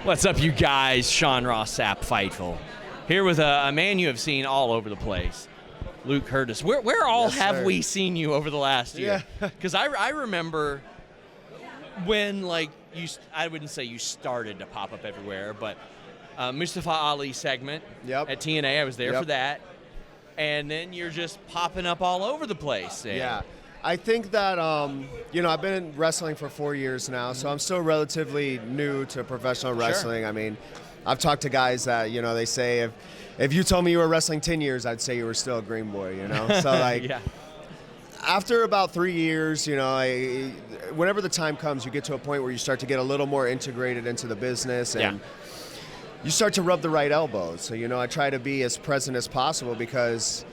What's up, you guys? Sean Ross Sapp, Fightful. Here with a man you have seen all over the place, Luke Kurtis. Where all have we seen you over the last year? Because I remember when, like, I wouldn't say you started to pop up everywhere, but Mustafa Ali segment at TNA, I was there for that. And then you're just popping up all over the place. Yeah. I think that, I've been in wrestling for 4 years now, so I'm still relatively new to professional wrestling. Sure. I mean, I've talked to guys that, they say if you told me you were wrestling 10 years, I'd say you were still a green boy, So, like, after about 3 years, whenever the time comes, you get to a point where you start to get a little more integrated into the business and you start to rub the right elbows. So, I try to be as present as possible because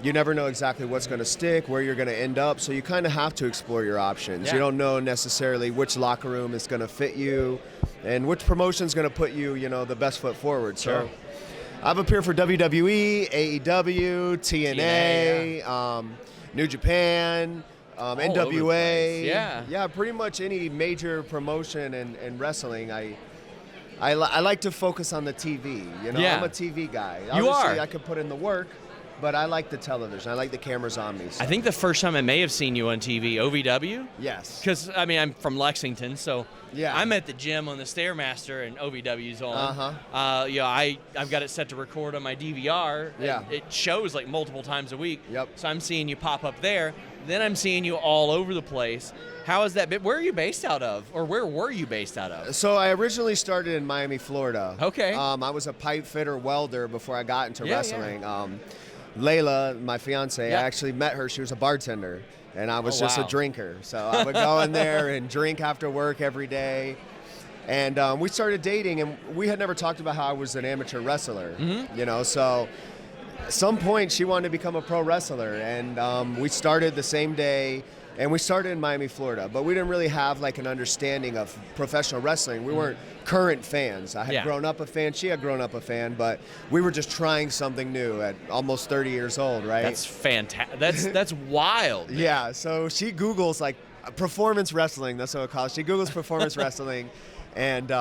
you never know exactly what's going to stick, where you're going to end up, so you kind of have to explore your options. Yeah. You don't know necessarily which locker room is going to fit you and which promotion is going to put you, the best foot forward. So I've appeared for WWE, AEW, TNA, New Japan, NWA. Yeah, pretty much any major promotion in wrestling. I like to focus on the TV. I'm a TV guy. Obviously, I could put in the work, but I like the television. I like the cameras on me. So. I think the first time I may have seen you on TV, OVW? Yes. Because, I'm from Lexington, so I'm at the gym on the Stairmaster and OVW's on. I've got it set to record on my DVR. Yeah. It shows like multiple times a week. Yep. So I'm seeing you pop up there. Then I'm seeing you all over the place. How is that? Where are you based out of? Or where were you based out of? So I originally started in Miami, Florida. Okay. I was a pipe fitter welder before I got into wrestling. Leila, my fiance, I actually met her. She was a bartender, and I was just a drinker. So I would go in there and drink after work every day. And we started dating, and we had never talked about how I was an amateur wrestler. Mm-hmm. So at some point she wanted to become a pro wrestler, and we started the same day. And we started in Miami, Florida, but we didn't really have like an understanding of professional wrestling. We weren't current fans. I had grown up a fan, she had grown up a fan, but we were just trying something new at almost 30 years old, right? That's fantastic. That's wild. Man. Yeah, so she Googles like performance wrestling, that's what I call it. She Googles performance wrestling, and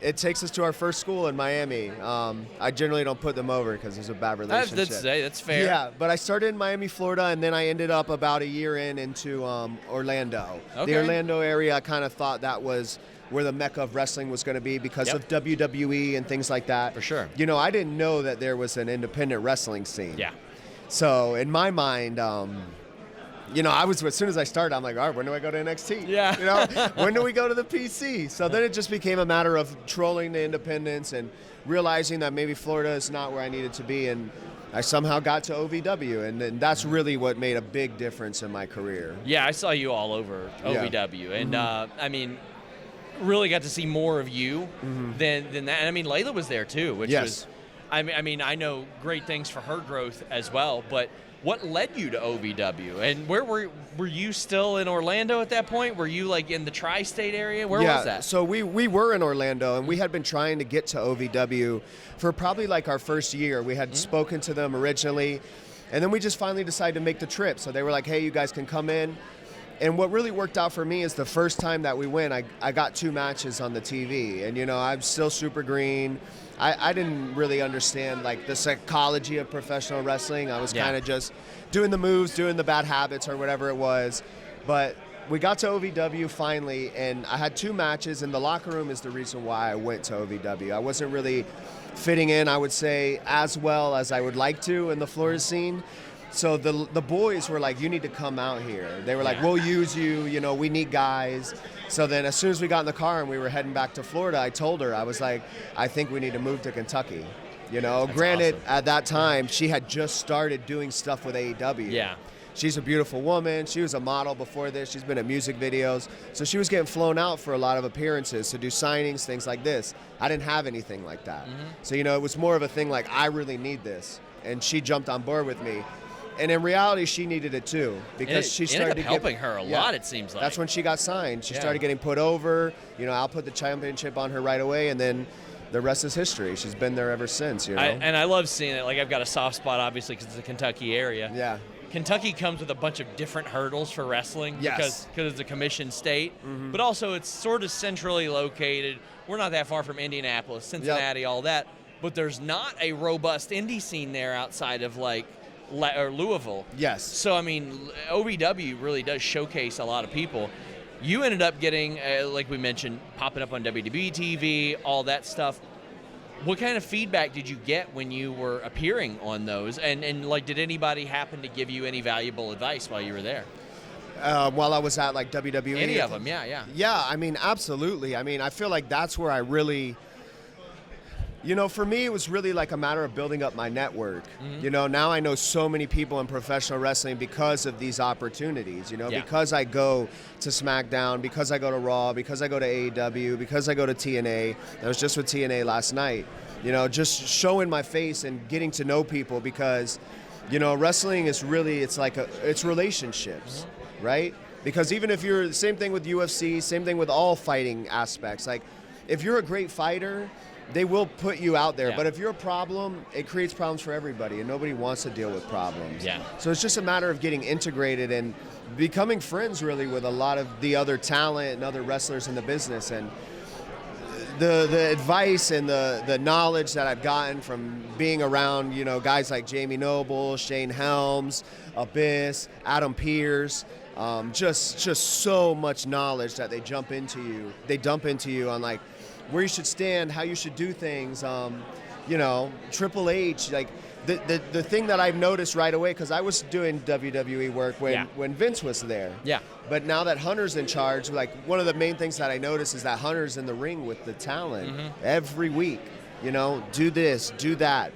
it takes us to our first school in Miami. I generally don't put them over because there's a bad relationship. That's fair. Yeah, but I started in Miami, Florida, and then I ended up about a year into Orlando. Okay. The Orlando area, I kind of thought that was where the mecca of wrestling was going to be because of WWE and things like that. For sure. I didn't know that there was an independent wrestling scene. Yeah. So in my mind, as soon as I started, I'm like, all right, when do I go to NXT? Yeah. When do we go to the PC? So then it just became a matter of trolling the independents and realizing that maybe Florida is not where I needed to be. And I somehow got to OVW, and that's really what made a big difference in my career. Yeah, I saw you all over OVW. And, really got to see more of you than that. And, Leila was there, too, which was, I know great things for her growth as well, but what led you to OVW? And where were you still in Orlando at that point? Were you like in the tri-state area? Where was that? So we were in Orlando, and we had been trying to get to OVW for probably like our first year. We had spoken to them originally, and then we just finally decided to make the trip. So they were like, hey, you guys can come in. And what really worked out for me is the first time that we went, I got 2 matches on the TV. And, I'm still super green. I didn't really understand, like, the psychology of professional wrestling. I was kind of just doing the moves, doing the bad habits or whatever it was. But we got to OVW finally, and I had 2 matches, and the locker room is the reason why I went to OVW. I wasn't really fitting in, I would say, as well as I would like to in the Florida scene. So the boys were like, you need to come out here. They were like, we'll use you, we need guys. So then as soon as we got in the car and we were heading back to Florida, I told her, I was like, I think we need to move to Kentucky. Granted, awesome. At that time, she had just started doing stuff with AEW. Yeah. She's a beautiful woman. She was a model before this. She's been in music videos. So she was getting flown out for a lot of appearances to do signings, things like this. I didn't have anything like that. So, it was more of a thing like, I really need this. And she jumped on board with me. And in reality, she needed it too because she started to helping her a lot. It seems like that's when she got signed. She started getting put over. I'll put the championship on her right away, and then the rest is history. She's been there ever since. And I love seeing it. Like I've got a soft spot, obviously, because it's the Kentucky area. Yeah. Kentucky comes with a bunch of different hurdles for wrestling because it's a commission state, but also it's sort of centrally located. We're not that far from Indianapolis, Cincinnati, all that, but there's not a robust indie scene there outside of like or Louisville. Yes. So, I mean, OVW really does showcase a lot of people. You ended up getting, like we mentioned, popping up on WWE TV, all that stuff. What kind of feedback did you get when you were appearing on those? And like, did anybody happen to give you any valuable advice while you were there? While I was at like WWE? Any of them, yeah. Yeah, I mean, absolutely. I mean, I feel like that's where I really... You know, for me, it was really like a matter of building up my network. You know, now I know so many people in professional wrestling because of these opportunities, you know, because I go to SmackDown, because I go to Raw, because I go to AEW, because I go to TNA. I was just with TNA last night, you know, just showing my face and getting to know people because, you know, wrestling is really, it's relationships, right? Because even if you're, same thing with UFC, same thing with all fighting aspects. Like, if you're a great fighter, they will put you out there, but if you're a problem, it creates problems for everybody, and nobody wants to deal with problems. So it's just a matter of getting integrated and becoming friends, really, with a lot of the other talent and other wrestlers in the business. And the advice and the knowledge that I've gotten from being around, you know, guys like Jamie Noble, Shane Helms, Abyss, Adam Pearce, just so much knowledge that they dump into you on, like, where you should stand, how you should do things, you know, Triple H, like the thing that I've noticed right away, because I was doing WWE work when Vince was there. But now that Hunter's in charge, like, one of the main things that I notice is that Hunter's in the ring with the talent every week. You know, do this, do that,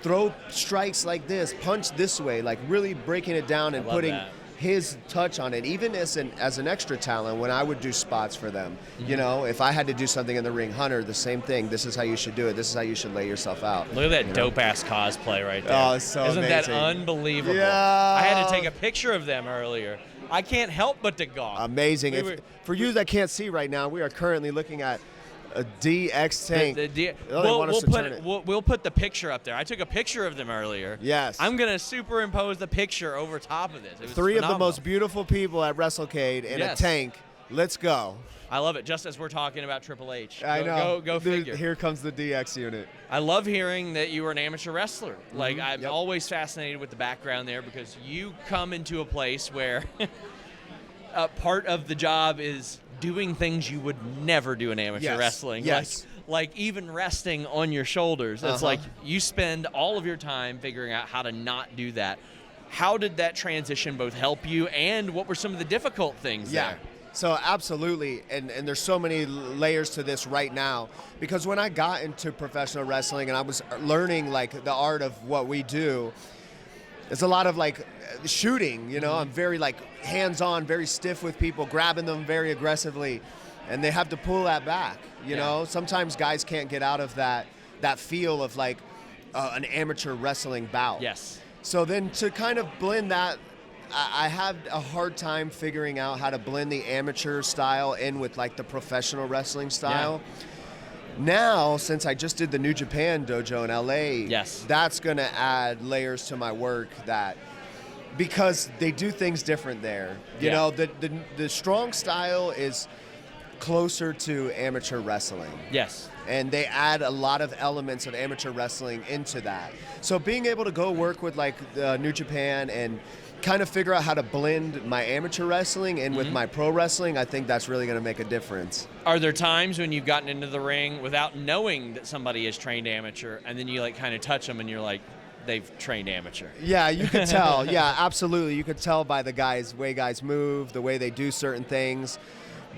throw strikes like this, punch this way, like really breaking it down and putting his touch on it, even as an extra talent when I would do spots for them. You know, if I had to do something in the ring, Hunter, the same thing. This is how you should do it. This is how you should lay yourself out. Look at that dope-ass cosplay right there. Oh, it's so Isn't amazing. that unbelievable? Yeah. I had to take a picture of them earlier. I can't help but to gawk. Amazing. For you that can't see right now, we are currently looking at a DX tank. We'll put the picture up there. I took a picture of them earlier. Yes. I'm going to superimpose the picture over top of this. It was Three phenomenal. of the most beautiful people at WrestleCade in a tank. Let's go. I love it, just as we're talking about Triple H. I know. Go figure. Here comes the DX unit. I love hearing that you were an amateur wrestler. Like, I'm always fascinated with the background there because you come into a place where part of the job is doing things you would never do in amateur wrestling. Like even resting on your shoulders. It's like you spend all of your time figuring out how to not do that. How did that transition both help you, and what were some of the difficult things there? So absolutely, and there's so many layers to this right now, because when I got into professional wrestling and I was learning like the art of what we do, it's a lot of like shooting, you know. I'm very like hands-on, very stiff with people, grabbing them very aggressively, and they have to pull that back, you know. Sometimes guys can't get out of that feel of like an amateur wrestling bout. So then to kind of blend that, I had a hard time figuring out how to blend the amateur style in with like the professional wrestling style. Now, since I just did the New Japan dojo in LA, that's going to add layers to my work, that because they do things different there. You know, the strong style is closer to amateur wrestling. And they add a lot of elements of amateur wrestling into that. So being able to go work with like New Japan and kind of figure out how to blend my amateur wrestling in with my pro wrestling, I think that's really going to make a difference. Are there times when you've gotten into the ring without knowing that somebody is trained amateur, and then you like kind of touch them and you're like, they've trained amateur? Yeah, you could tell. Yeah, absolutely. You could tell by the way guys move, the way they do certain things.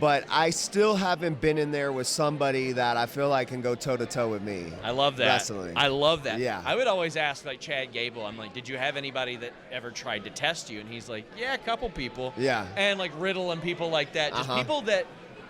But I still haven't been in there with somebody that I feel like can go toe-to-toe with me. I love that. Wrestling. I love that. Yeah. I would always ask, like, Chad Gable, I'm like, did you have anybody that ever tried to test you? And he's like, yeah, a couple people. And, like, Riddle and people like that. Just people that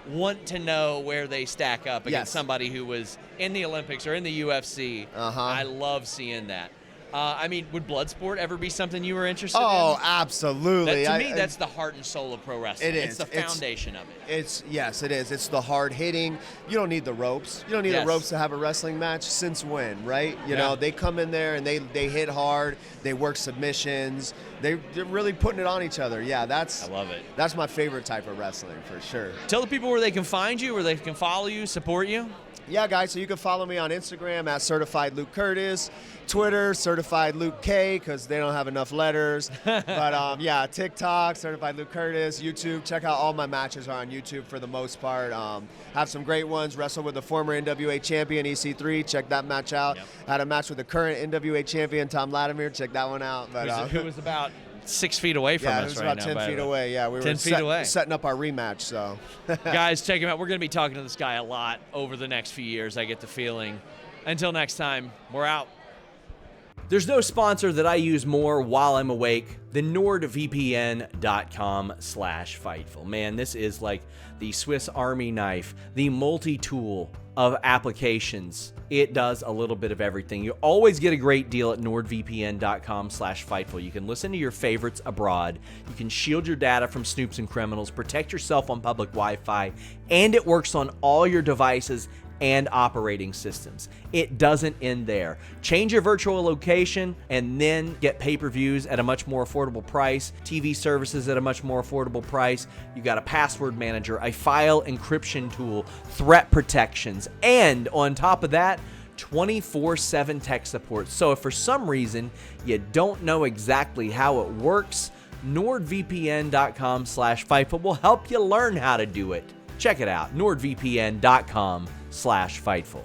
want to know where they stack up against somebody who was in the Olympics or in the UFC. I love seeing that. I mean, would Bloodsport ever be something you were interested in? Oh, absolutely. To me, that's the heart and soul of pro wrestling. It is. It's the foundation of it. Yes, it is. It's the hard hitting. You don't need the ropes. You don't need the ropes to have a wrestling match. Since when, right? You know, they come in there and they hit hard. They work submissions. They're really putting it on each other. Yeah, I love it. That's my favorite type of wrestling for sure. Tell the people where they can find you, where they can follow you, support you. Yeah, guys, so you can follow me on Instagram at Certified Luke Kurtis, Twitter, Certified Luke K, because they don't have enough letters. But yeah, TikTok, Certified Luke Kurtis, YouTube. Check out all my matches are on YouTube for the most part. Have some great ones. Wrestled with the former NWA champion, EC3. Check that match out. Yep. Had a match with the current NWA champion, Tom Latimer. Check that one out. But who was about 6 feet away from us right now. Yeah, it was about 10 feet away. Yeah, we were setting up our rematch. So, guys, check him out. We're going to be talking to this guy a lot over the next few years. I get the feeling. Until next time, we're out. There's no sponsor that I use more while I'm awake than NordVPN.com/Fightful. Man, this is like the Swiss Army knife, the multi-tool of applications. It does a little bit of everything. You always get a great deal at NordVPN.com/Fightful. You can listen to your favorites abroad. You can shield your data from snoops and criminals, protect yourself on public Wi-Fi, and it works on all your devices and operating systems. It doesn't end there. Change your virtual location and then get pay-per-views at a much more affordable price, TV services at a much more affordable price. You got a password manager, a file encryption tool, threat protections, and on top of that, 24/7 tech support. So if for some reason you don't know exactly how it works, NordVPN.com/Fightful will help you learn how to do it. Check it out, NordVPN.com/Fightful.